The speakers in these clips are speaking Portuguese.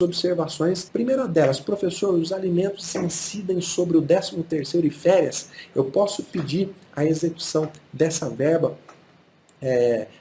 observações. Primeira delas, professor, os alimentos incidem sobre o 13º e férias. Eu posso pedir a execução dessa verba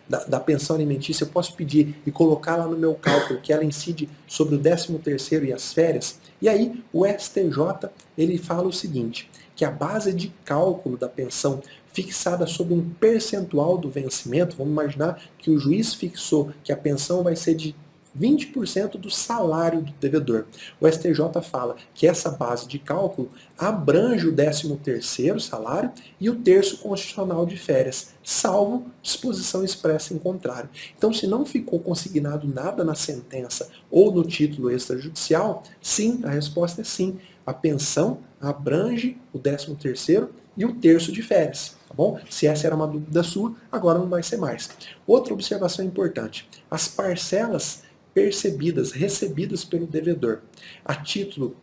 da pensão alimentícia, eu posso pedir e colocar lá no meu cálculo que ela incide sobre o 13º e as férias. E aí o STJ ele fala o seguinte, que a base de cálculo da pensão fixada sobre um percentual do vencimento, vamos imaginar que o juiz fixou que a pensão vai ser de 20% do salário do devedor. O STJ fala que essa base de cálculo abrange o 13º salário e o terço constitucional de férias, salvo disposição expressa em contrário. Então, se não ficou consignado nada na sentença ou no título extrajudicial, sim, a resposta é sim. A pensão abrange o 13º e o terço de férias. Tá bom? Se essa era uma dúvida sua, agora não vai ser mais. Outra observação importante. As parcelas percebidas, recebidas pelo devedor, a título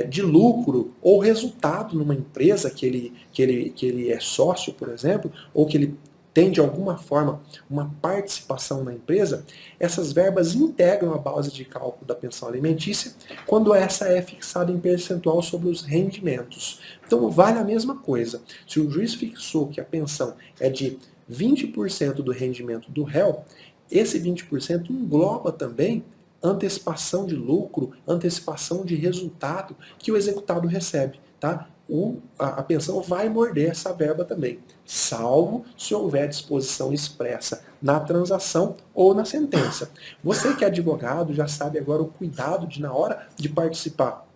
de lucro ou resultado numa empresa que ele é sócio, por exemplo, ou que ele tem de alguma forma uma participação na empresa, essas verbas integram a base de cálculo da pensão alimentícia quando essa é fixada em percentual sobre os rendimentos. Então vale a mesma coisa. Se o juiz fixou que a pensão é de 20% do rendimento do réu, esse 20% engloba também antecipação de lucro, antecipação de resultado que o executado recebe. Tá? A pensão vai morder essa verba também, salvo se houver disposição expressa na transação ou na sentença. Você que é advogado já sabe agora o cuidado de, na hora de participar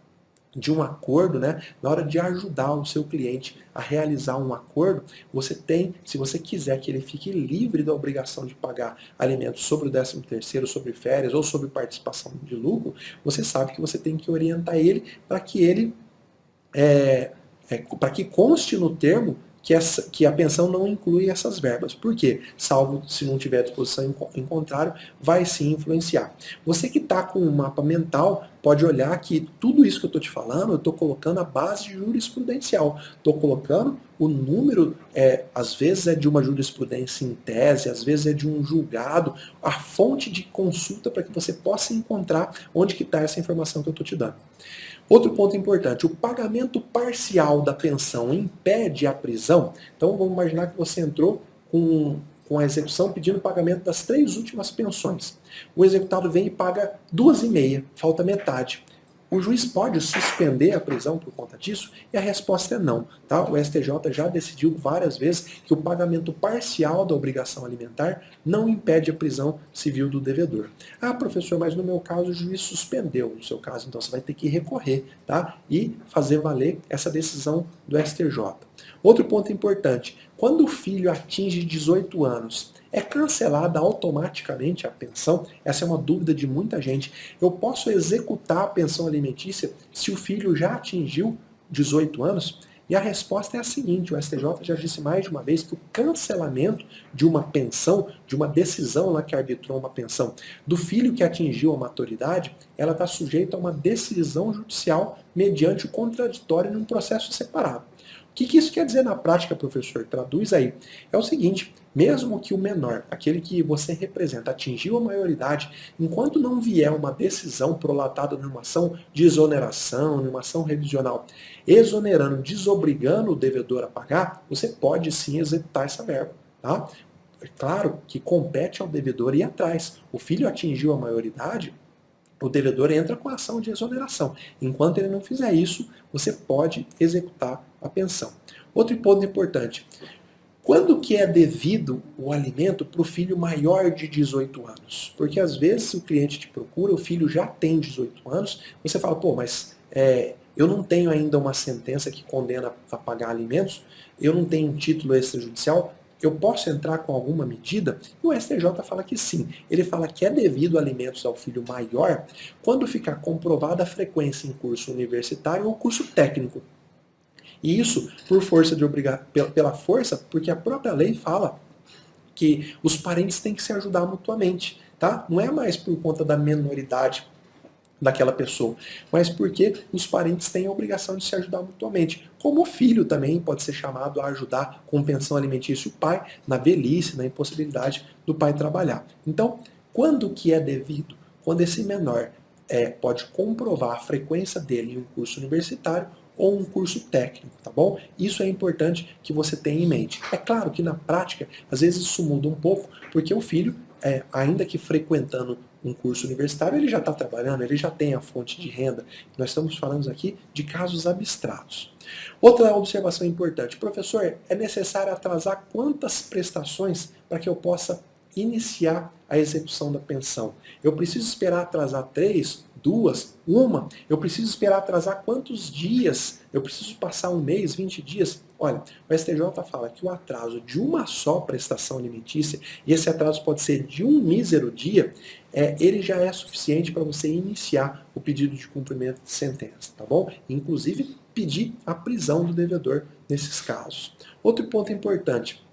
de um acordo, né, na hora de ajudar o seu cliente a realizar um acordo, você tem, se você quiser que ele fique livre da obrigação de pagar alimentos sobre o 13º, sobre férias ou sobre participação de lucro, você sabe que você tem que orientar ele para que ele para que conste no termo que a pensão não inclui essas verbas. Por quê? Salvo se não tiver disposição em contrário, vai sim influenciar. Você que está com um mapa mental, pode olhar que tudo isso que eu estou te falando, eu estou colocando a base jurisprudencial. Estou colocando o número, às vezes é de uma jurisprudência em tese, às vezes é de um julgado, a fonte de consulta para que você possa encontrar onde que está essa informação que eu estou te dando. Outro ponto importante, o pagamento parcial da pensão impede a prisão. Então vamos imaginar que você entrou com a execução pedindo o pagamento das 3 últimas pensões. O executado vem e paga 2,5, falta metade. O juiz pode suspender a prisão por conta disso? E a resposta é não. Tá? O STJ já decidiu várias vezes que o pagamento parcial da obrigação alimentar não impede a prisão civil do devedor. Ah, professor, mas no meu caso o juiz suspendeu. No seu caso, então você vai ter que recorrer, tá? E fazer valer essa decisão do STJ. Outro ponto importante, quando o filho atinge 18 anos, é cancelada automaticamente a pensão? Essa é uma dúvida de muita gente. Eu posso executar a pensão alimentícia se o filho já atingiu 18 anos? E a resposta é a seguinte, o STJ já disse mais de uma vez que o cancelamento de uma pensão, de uma decisão lá que arbitrou uma pensão do filho que atingiu a maturidade, ela está sujeita a uma decisão judicial mediante o contraditório num processo separado. O que isso quer dizer na prática, professor? Traduz aí. É o seguinte, mesmo que o menor, aquele que você representa, atingiu a maioridade, enquanto não vier uma decisão prolatada numa ação de exoneração, numa ação revisional, exonerando, desobrigando o devedor a pagar, você pode sim executar essa verba. Tá? É claro que compete ao devedor ir atrás. O filho atingiu a maioridade, o devedor entra com a ação de exoneração. Enquanto ele não fizer isso, você pode executar a pensão. Outro ponto importante. Quando que é devido o alimento para o filho maior de 18 anos? Porque às vezes o cliente te procura, o filho já tem 18 anos, você fala, pô, mas eu não tenho ainda uma sentença que condena a pagar alimentos, eu não tenho um título extrajudicial, eu posso entrar com alguma medida? E o STJ fala que sim. Ele fala que é devido alimentos ao filho maior quando ficar comprovada a frequência em curso universitário ou curso técnico. E isso por força de pela força, porque a própria lei fala que os parentes têm que se ajudar mutuamente. Tá? Não é mais por conta da menoridade daquela pessoa, mas porque os parentes têm a obrigação de se ajudar mutuamente. Como o filho também pode ser chamado a ajudar com pensão alimentícia o pai na velhice, na impossibilidade do pai trabalhar. Então, quando que é devido? Quando esse menor pode comprovar a frequência dele em um curso universitário ou um curso técnico, tá bom? Isso é importante que você tenha em mente. É claro que na prática, às vezes isso muda um pouco, porque o filho, ainda que frequentando um curso universitário, ele já está trabalhando, ele já tem a fonte de renda. Nós estamos falando aqui de casos abstratos. Outra observação importante. Professor, é necessário atrasar quantas prestações para que eu possa iniciar a execução da pensão? Eu preciso esperar atrasar 3, 2, 1? Eu preciso esperar atrasar quantos dias? Eu preciso passar um mês, 20 dias? Olha, o STJ fala que o atraso de uma só prestação alimentícia, e esse atraso pode ser de um mísero dia, ele já é suficiente para você iniciar o pedido de cumprimento de sentença, tá bom? Inclusive, pedir a prisão do devedor nesses casos. Outro ponto importante.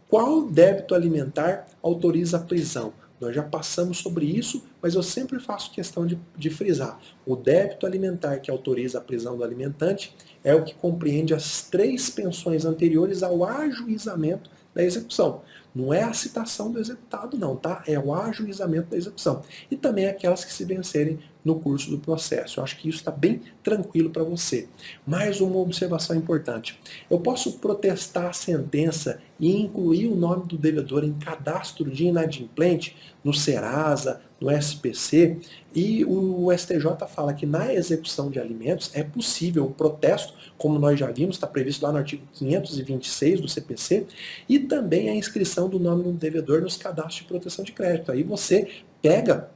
Qual débito alimentar autoriza a prisão? Nós já passamos sobre isso, mas eu sempre faço questão de frisar. O débito alimentar que autoriza a prisão do alimentante é o que compreende as 3 pensões anteriores ao ajuizamento da execução. Não é a citação do executado não, tá? É o ajuizamento da execução. E também aquelas que se vencerem no curso do processo. Eu acho que isso está bem tranquilo para você. Mais uma observação importante. Eu posso protestar a sentença e incluir o nome do devedor em cadastro de inadimplente no Serasa, no SPC, e o STJ fala que na execução de alimentos é possível o protesto, como nós já vimos, está previsto lá no artigo 526 do CPC, e também a inscrição do nome do devedor nos cadastros de proteção de crédito. Aí você pega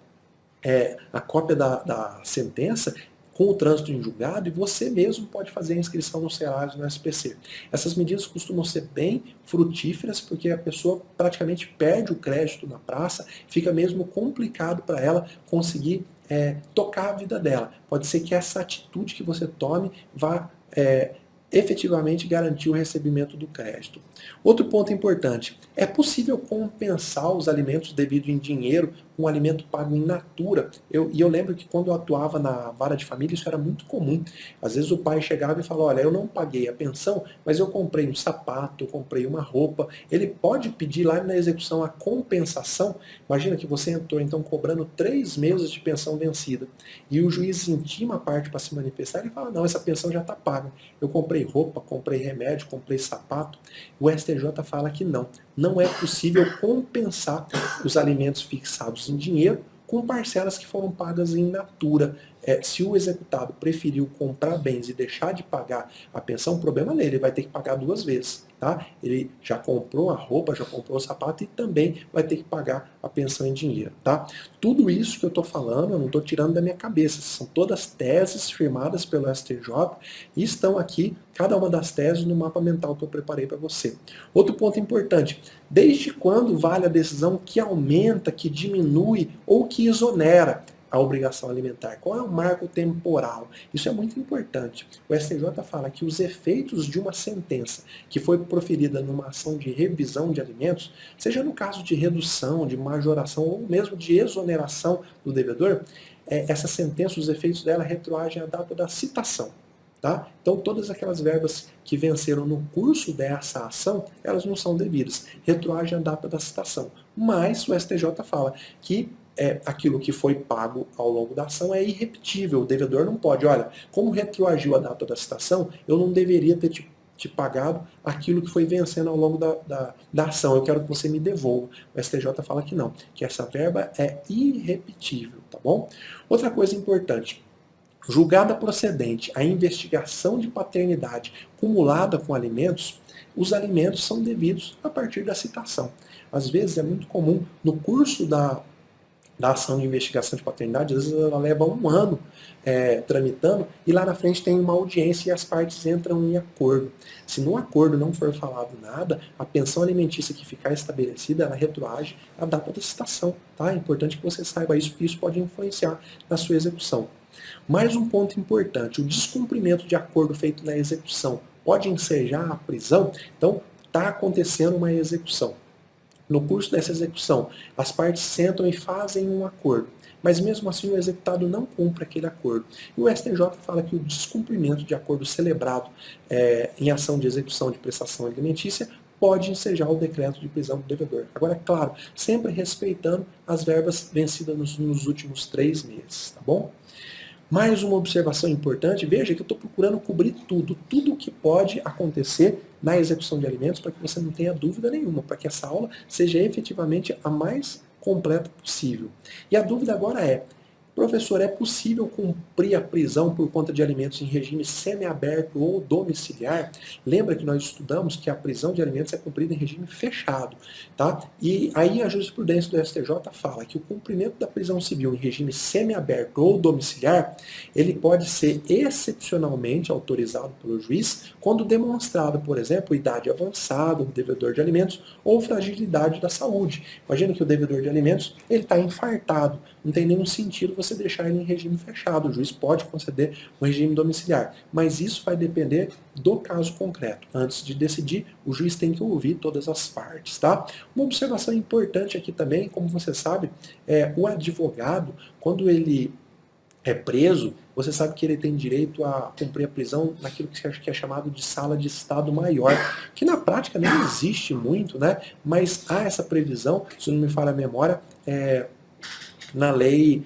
a cópia da sentença com o trânsito em julgado e você mesmo pode fazer a inscrição no Serasa, no SPC. Essas medidas costumam ser bem frutíferas porque a pessoa praticamente perde o crédito na praça, fica mesmo complicado para ela conseguir tocar a vida dela. Pode ser que essa atitude que você tome vá efetivamente garantir o recebimento do crédito. Outro ponto importante, é possível compensar os alimentos devidos em dinheiro com alimento pago em natura. Eu lembro que quando eu atuava na vara de família, isso era muito comum. Às vezes o pai chegava e falava, olha, eu não paguei a pensão, mas eu comprei um sapato, eu comprei uma roupa. Ele pode pedir lá na execução a compensação. Imagina que você entrou então cobrando 3 meses de pensão vencida. E o juiz intima a parte para se manifestar e fala, não, essa pensão já está paga. Eu comprei roupa, comprei remédio, comprei sapato. O STJ fala que não é possível compensar os alimentos fixados em dinheiro com parcelas que foram pagas em natura. Se o executado preferiu comprar bens e deixar de pagar a pensão, o problema nele, ele vai ter que pagar 2 vezes. Tá? Ele já comprou a roupa, já comprou o sapato e também vai ter que pagar a pensão em dinheiro. Tá? Tudo isso que eu estou falando, eu não estou tirando da minha cabeça. São todas teses firmadas pelo STJ e estão aqui, cada uma das teses, no mapa mental que eu preparei para você. Outro ponto importante, desde quando vale a decisão que aumenta, que diminui ou que exonera a obrigação alimentar? Qual é o marco temporal? Isso é muito importante. O STJ fala que os efeitos de uma sentença que foi proferida numa ação de revisão de alimentos, seja no caso de redução, de majoração ou mesmo de exoneração do devedor, essa sentença, os efeitos dela retroagem à data da citação. Tá? Então todas aquelas verbas que venceram no curso dessa ação, elas não são devidas. Retroagem à data da citação. Mas o STJ fala que aquilo que foi pago ao longo da ação é irrepetível. O devedor não pode, olha, como retroagiu a data da citação, eu não deveria ter te pagado aquilo que foi vencendo ao longo da ação. Eu quero que você me devolva. O STJ fala que não, que essa verba é irrepetível, tá bom? Outra coisa importante, julgada procedente a investigação de paternidade cumulada com alimentos, os alimentos são devidos a partir da citação. Às vezes é muito comum, no curso da ação de investigação de paternidade, às vezes ela leva 1 ano tramitando, e lá na frente tem uma audiência e as partes entram em acordo. Se no acordo não for falado nada, a pensão alimentícia que ficar estabelecida, ela retroage à data da citação. Tá? É importante que você saiba isso, porque isso pode influenciar na sua execução. Mais um ponto importante, o descumprimento de acordo feito na execução pode ensejar a prisão? Então, está acontecendo uma execução. No curso dessa execução, as partes sentam e fazem um acordo, mas mesmo assim o executado não cumpre aquele acordo. E o STJ fala que o descumprimento de acordo celebrado em ação de execução de prestação alimentícia pode ensejar o decreto de prisão do devedor. Agora, é claro, sempre respeitando as verbas vencidas nos últimos 3 meses, tá bom? Mais uma observação importante, veja que eu estou procurando cobrir tudo que pode acontecer na execução de alimentos para que você não tenha dúvida nenhuma, para que essa aula seja efetivamente a mais completa possível. E a dúvida agora é, professor, é possível cumprir a prisão por conta de alimentos em regime semiaberto ou domiciliar? Lembra que nós estudamos que a prisão de alimentos é cumprida em regime fechado, tá? E aí a jurisprudência do STJ fala que o cumprimento da prisão civil em regime semiaberto ou domiciliar, ele pode ser excepcionalmente autorizado pelo juiz quando demonstrado, por exemplo, idade avançada do devedor de alimentos ou fragilidade da saúde. Imagina que o devedor de alimentos, ele está infartado, não tem nenhum sentido você deixar ele em regime fechado. O juiz pode conceder um regime domiciliar, mas isso vai depender do caso concreto. Antes de decidir, o juiz tem que ouvir todas as partes, tá? Uma observação importante aqui também, como você sabe, o advogado, quando ele é preso, você sabe que ele tem direito a cumprir a prisão naquilo que é chamado de sala de estado maior, que na prática nem existe muito, né? Mas há essa previsão, se não me falha a memória, na lei,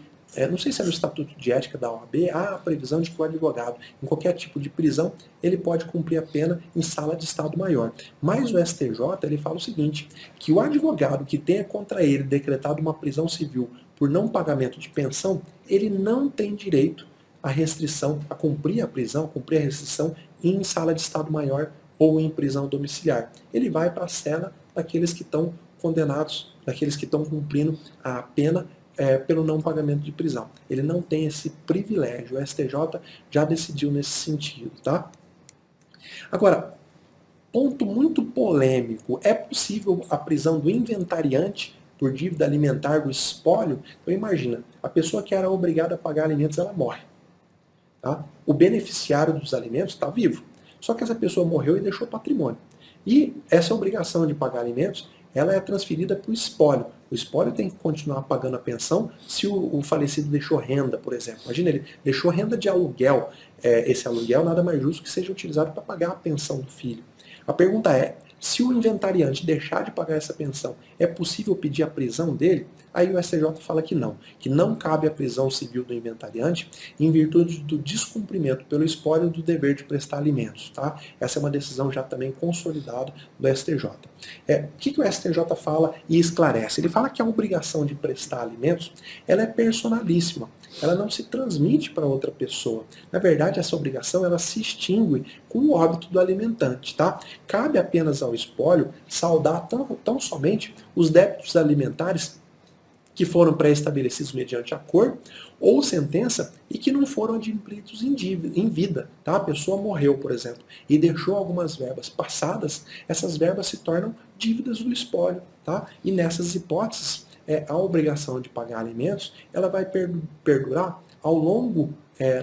não sei se é no Estatuto de Ética da OAB, há a previsão de que o advogado, em qualquer tipo de prisão, ele pode cumprir a pena em sala de Estado maior. Mas o STJ, ele fala o seguinte, que o advogado que tenha contra ele decretado uma prisão civil por não pagamento de pensão, ele não tem direito à restrição, a cumprir a prisão, a cumprir a restrição em sala de Estado maior ou em prisão domiciliar. Ele vai para a cela daqueles que estão condenados, daqueles que estão cumprindo a pena pelo não pagamento de prisão. Ele não tem esse privilégio. O STJ já decidiu nesse sentido, tá? Agora, ponto muito polêmico. É possível a prisão do inventariante por dívida alimentar do espólio? Então imagina, a pessoa que era obrigada a pagar alimentos, ela morre. Tá? O beneficiário dos alimentos está vivo. Só que essa pessoa morreu e deixou patrimônio. E essa obrigação de pagar alimentos, ela é transferida para o espólio. O espólio tem que continuar pagando a pensão se o falecido deixou renda, por exemplo. Imagina, ele deixou renda de aluguel. Esse aluguel nada mais justo que seja utilizado para pagar a pensão do filho. A pergunta é, se o inventariante deixar de pagar essa pensão, é possível pedir a prisão dele? Aí o STJ fala que não cabe a prisão civil do inventariante em virtude do descumprimento pelo espólio do dever de prestar alimentos. Tá? Essa é uma decisão já também consolidada do STJ. O que o STJ fala e esclarece? Ele fala que a obrigação de prestar alimentos, ela é personalíssima. Ela não se transmite para outra pessoa. Na verdade, essa obrigação ela se extingue com o óbito do alimentante. Tá? Cabe apenas ao espólio saldar tão somente os débitos alimentares que foram pré-estabelecidos mediante acordo ou sentença e que não foram adimplidos em vida. Tá? A pessoa morreu, por exemplo, e deixou algumas verbas passadas, essas verbas se tornam dívidas do espólio. Tá? E nessas hipóteses, a obrigação de pagar alimentos ela vai perdurar ao longo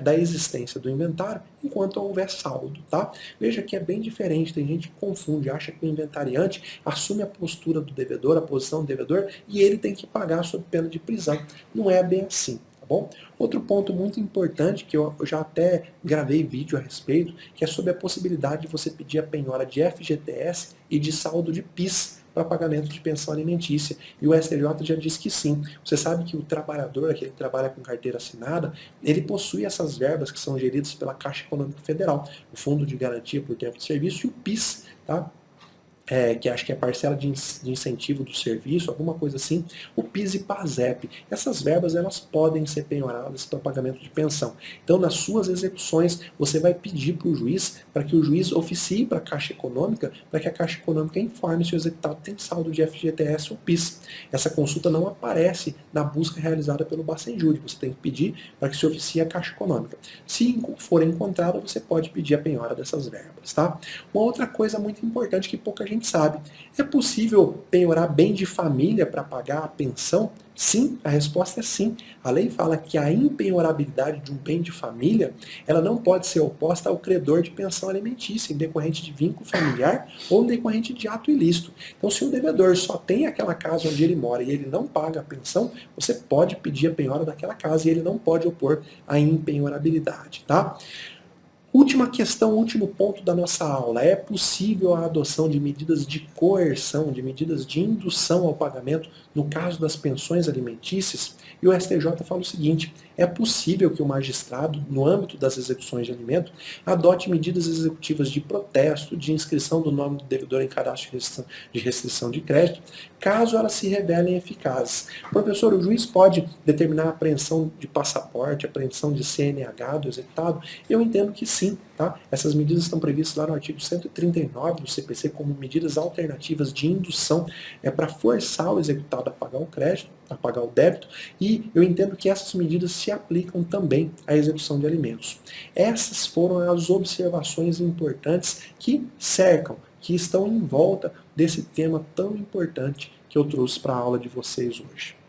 da existência do inventário, enquanto houver saldo. Tá? Veja que é bem diferente, tem gente que confunde, acha que o inventariante assume a postura do devedor, a posição do devedor, e ele tem que pagar sob pena de prisão. Não é bem assim. Tá bom? Outro ponto muito importante, que eu já até gravei vídeo a respeito, que é sobre a possibilidade de você pedir a penhora de FGTS e de saldo de PIS para pagamento de pensão alimentícia. E o STJ já disse que sim. Você sabe que o trabalhador, aquele que trabalha com carteira assinada, ele possui essas verbas que são geridas pela Caixa Econômica Federal, o Fundo de Garantia por Tempo de Serviço e o PIS, tá? Que acho que é parcela de incentivo do serviço, alguma coisa assim, o PIS e PASEP. Essas verbas elas podem ser penhoradas para pagamento de pensão. Então, nas suas execuções, você vai pedir para o juiz, para que o juiz oficie para a Caixa Econômica, para que a Caixa Econômica informe se o executado tem saldo de FGTS ou PIS. Essa consulta não aparece na busca realizada pelo Bacenjuri. Você tem que pedir para que se oficie a Caixa Econômica. Se for encontrada, você pode pedir a penhora dessas verbas. Tá? Uma outra coisa muito importante que pouca gente sabe. É possível penhorar bem de família para pagar a pensão? Sim, a resposta é sim. A lei fala que a impenhorabilidade de um bem de família, ela não pode ser oposta ao credor de pensão alimentícia, em decorrente de vínculo familiar ou em decorrente de ato ilícito. Então, se o devedor só tem aquela casa onde ele mora e ele não paga a pensão, você pode pedir a penhora daquela casa e ele não pode opor a impenhorabilidade, tá? Última questão, último ponto da nossa aula. É possível a adoção de medidas de coerção, de medidas de indução ao pagamento no caso das pensões alimentícias? E o STJ fala o seguinte: é possível que o magistrado, no âmbito das execuções de alimento, adote medidas executivas de protesto, de inscrição do nome do devedor em cadastro de restrição de crédito, caso elas se revelem eficazes. Professor, o juiz pode determinar a apreensão de passaporte, apreensão de CNH do executado? Eu entendo que sim. Tá? Essas medidas estão previstas lá no artigo 139 do CPC como medidas alternativas de indução para forçar o executado a pagar o crédito, a pagar o débito, e eu entendo que essas medidas se aplicam também à execução de alimentos. Essas foram as observações importantes que cercam, que estão em volta desse tema tão importante que eu trouxe para a aula de vocês hoje.